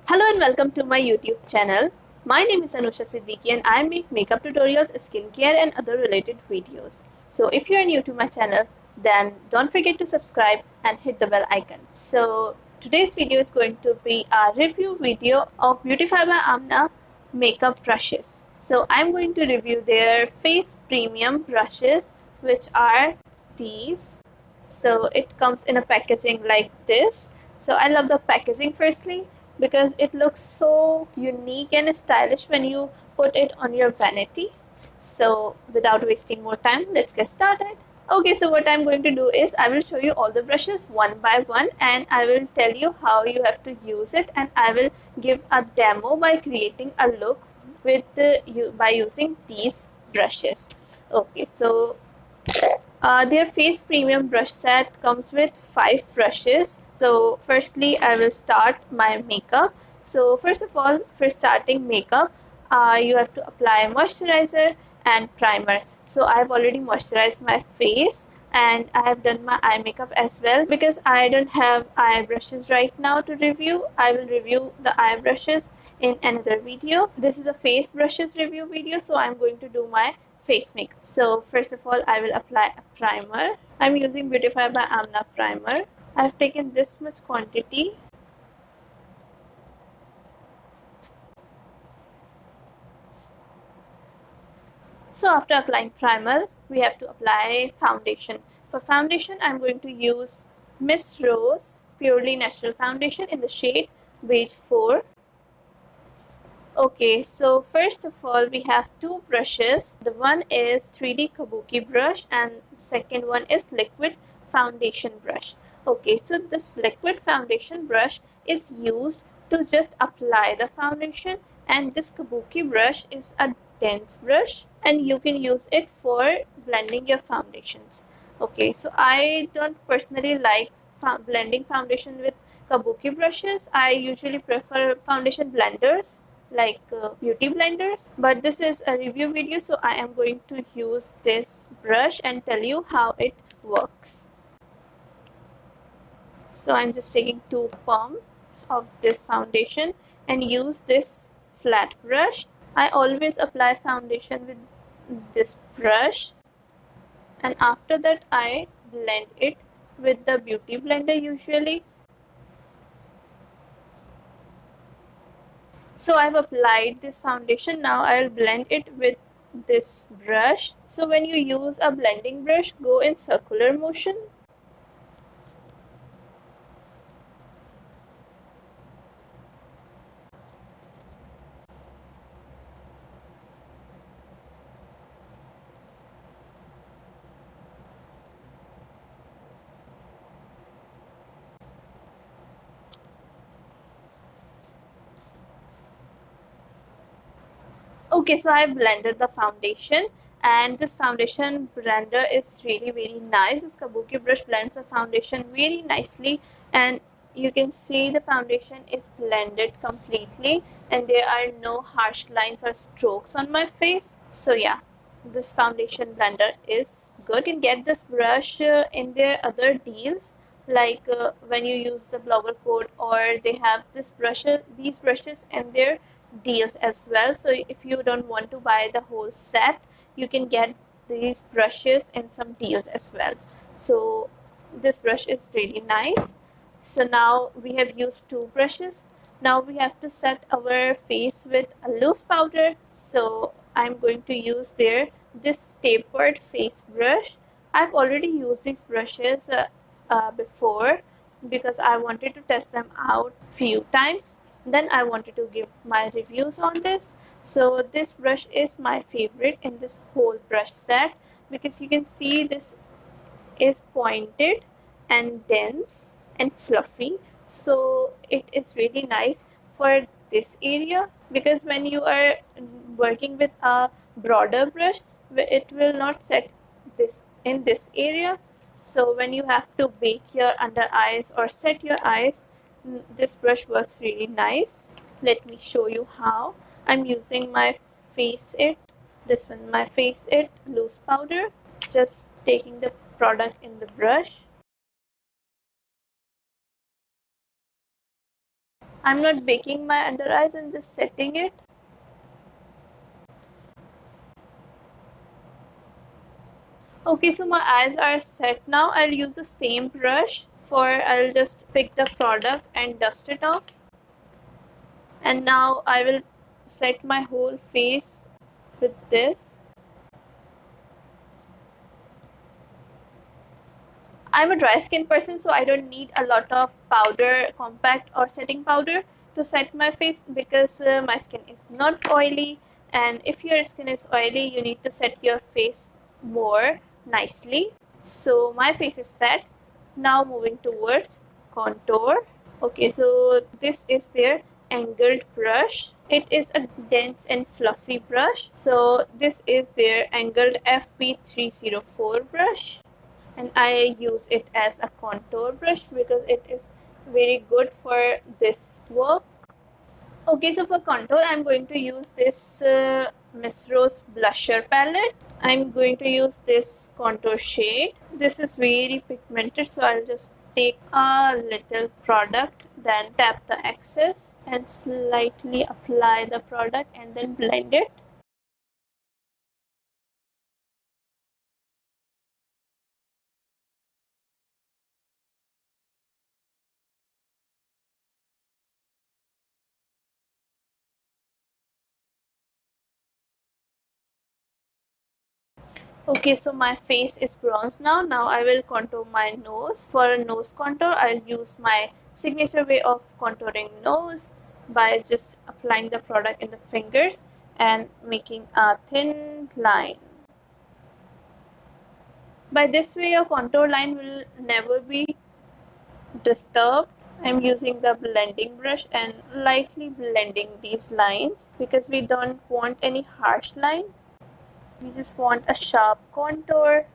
Hello and welcome to my YouTube channel. My name is Anusha Siddiqui and I make makeup tutorials, skincare and other related videos. So if you are new to my channel, then don't forget to subscribe and hit the bell icon. So today's video is going to be a review video of Beautify by Amna makeup brushes. So I'm going to review their face premium brushes, which are these. So it comes in a packaging like this. So I love the packaging firstly because it looks so unique and stylish when you put it on your vanity. So without wasting more time, let's get started. Okay, so what I'm going to do is I will show you all the brushes one by one and I will tell you how you have to use it, and I will give a demo by creating a look with by using these brushes. Okay, so their face premium brush set comes with 5 brushes. So firstly, I will start my makeup. So first of all, for starting makeup, you have to apply moisturizer and primer. So I've already moisturized my face and I have done my eye makeup as well. Because I don't have eye brushes right now to review, I will review the eye brushes in another video. This is a face brushes review video, so I'm going to do my face makeup. So first of all, I will apply a primer. I'm using Beautify by Amna primer. I've taken this much quantity. So after applying primer, we have to apply foundation. For foundation, I'm going to use Miss Rose Purely Natural Foundation in the shade Beige 4. Okay, so first of all, we have 2 brushes. The one is 3D Kabuki brush and second one is liquid foundation brush. Okay, so this liquid foundation brush is used to just apply the foundation, and this Kabuki brush is a dense brush and you can use it for blending your foundations. Okay, so I don't personally like blending foundation with Kabuki brushes. I usually prefer foundation blenders like beauty blenders, but this is a review video, so I am going to use this brush and tell you how it works. So I'm just taking 2 pumps of this foundation and use this flat brush. I always apply foundation with this brush, and after that I blend it with the beauty blender usually. So I've applied this foundation. Now I'll blend it with this brush. So when you use a blending brush, go in circular motion. Okay, so I blended the foundation, and this foundation blender is really very nice. This Kabuki brush blends the foundation very nicely, and you can see the foundation is blended completely and there are no harsh lines or strokes on my face. So yeah, this foundation blender is good. You can get this brush in their other deals, like when you use the blogger code, or they have these brushes in their deals as well. So if you don't want to buy the whole set, you can get these brushes in some deals as well. So this brush is really nice. So now we have used 2 brushes. Now we have to set our face with a loose powder. So I'm going to use this tapered face brush. I've already used these brushes before because I wanted to test them out few times. Then I wanted to give my reviews on this. So this brush is my favorite in this whole brush set because you can see this is pointed and dense and fluffy. So it is really nice for this area, because when you are working with a broader brush, it will not set this in this area. So when you have to bake your under eyes or set your eyes, this brush works really nice. Let me show you how. I'm using my face it this one, my face it loose powder. Just taking the product in the brush. I'm not baking my under eyes, I'm just setting it. Okay, so my eyes are set now. I'll use the same brush I'll just pick the product and dust it off. And now I will set my whole face with this. I'm a dry skin person, so I don't need a lot of powder, compact or setting powder to set my face because my skin is not oily. And if your skin is oily, you need to set your face more nicely. So my face is set. Now moving towards contour. Okay, so this is their angled brush. It is a dense and fluffy brush. So this is their angled FP304 brush, and I use it as a contour brush because it is very good for this work. Okay, so for contour, I'm going to use this Miss Rose blusher palette. I'm going to use this contour shade. This is very pigmented, so I'll just take a little product, then tap the excess and slightly apply the product and then blend it. Okay, so my face is bronzed now. Now I will contour my nose. For a nose contour, I'll use my signature way of contouring nose by just applying the product in the fingers and making a thin line. By this way, your contour line will never be disturbed. I'm using the blending brush and lightly blending these lines because we don't want any harsh line. We just want a sharp contour.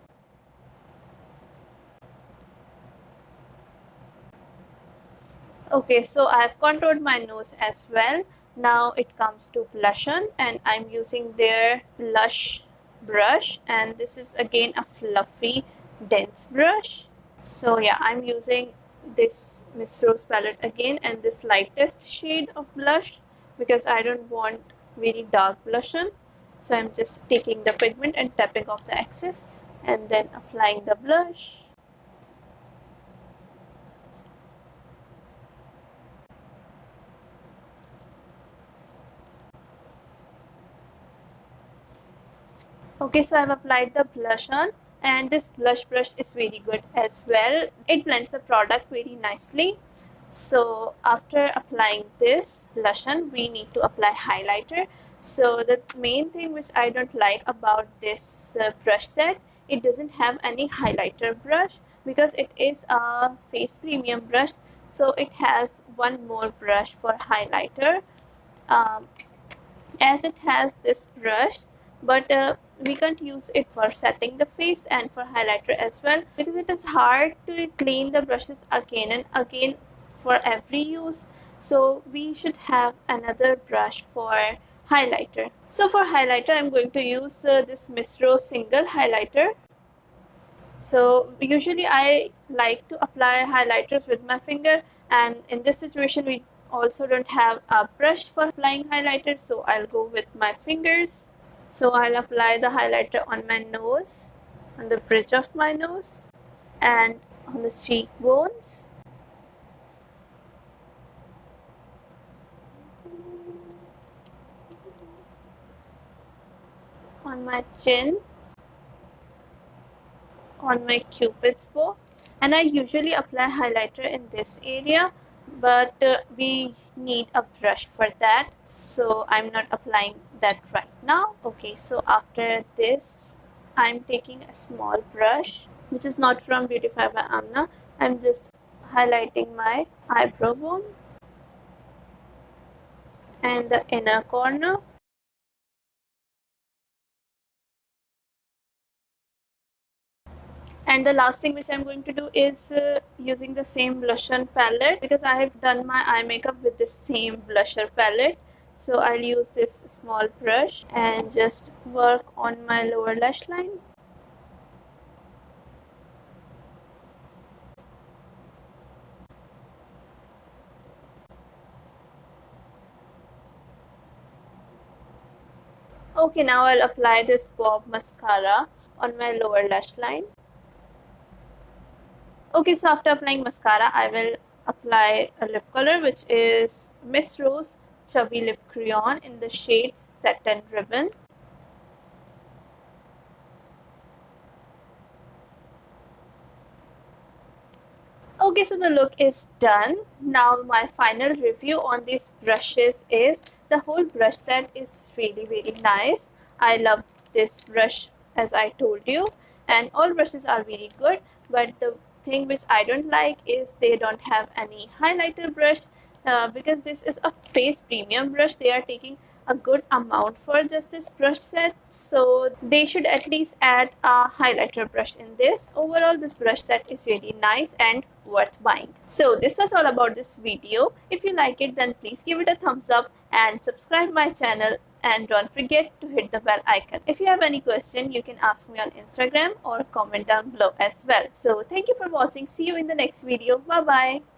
Okay, so I've contoured my nose as well. Now it comes to blush on, and I'm using their blush brush, and this is again a fluffy dense brush. So yeah, I'm using this Miss Rose palette again and this lightest shade of blush because I don't want very dark blush on. So I'm just taking the pigment and tapping off the excess and then applying the blush. Okay, so I've applied the blush on, and this blush brush is very good as well. It blends the product very nicely. So after applying this blush on, we need to apply highlighter. So the main thing which I don't like about this brush set, it doesn't have any highlighter brush because it is a face premium brush. So it has one more brush for highlighter. Um, as it has this brush, but we can't use it for setting the face and for highlighter as well because it is hard to clean the brushes again and again for every use. So we should have another brush for highlighter. So for highlighter, I'm going to use this Miss Rose single highlighter. So usually I like to apply highlighters with my finger, and in this situation we also don't have a brush for applying highlighter, so I'll go with my fingers. So I'll apply the highlighter on my nose, on the bridge of my nose, and on the cheekbones, on my chin, on my cupid's bow, and I usually apply highlighter in this area, but we need a brush for that, so I'm not applying that right now. Okay, so after this I'm taking a small brush which is not from Beautify by Amna. I'm just highlighting my eyebrow bone and the inner corner. And the last thing which I'm going to do is using the same blusher palette because I have done my eye makeup with the same blusher palette. So I'll use this small brush and just work on my lower lash line. Okay, now I'll apply this Bob mascara on my lower lash line. Okay, so after applying mascara, I will apply a lip color which is Miss Rose Chubby Lip Crayon in the shade Satin Ribbon. Okay, so the look is done. Now my final review on these brushes is the whole brush set is really very nice. I love this brush as I told you, and all brushes are really good, but the thing which I don't like is they don't have any highlighter brush, because this is a face premium brush. They are taking a good amount for just this brush set, so they should at least add a highlighter brush in this. Overall, this brush set is really nice and worth buying. So this was all about this video. If you like it, then please give it a thumbs up and subscribe my channel, and don't forget to hit the bell icon. If you have any question, you can ask me on Instagram or comment down below as well. So thank you for watching. See you in the next video. Bye bye.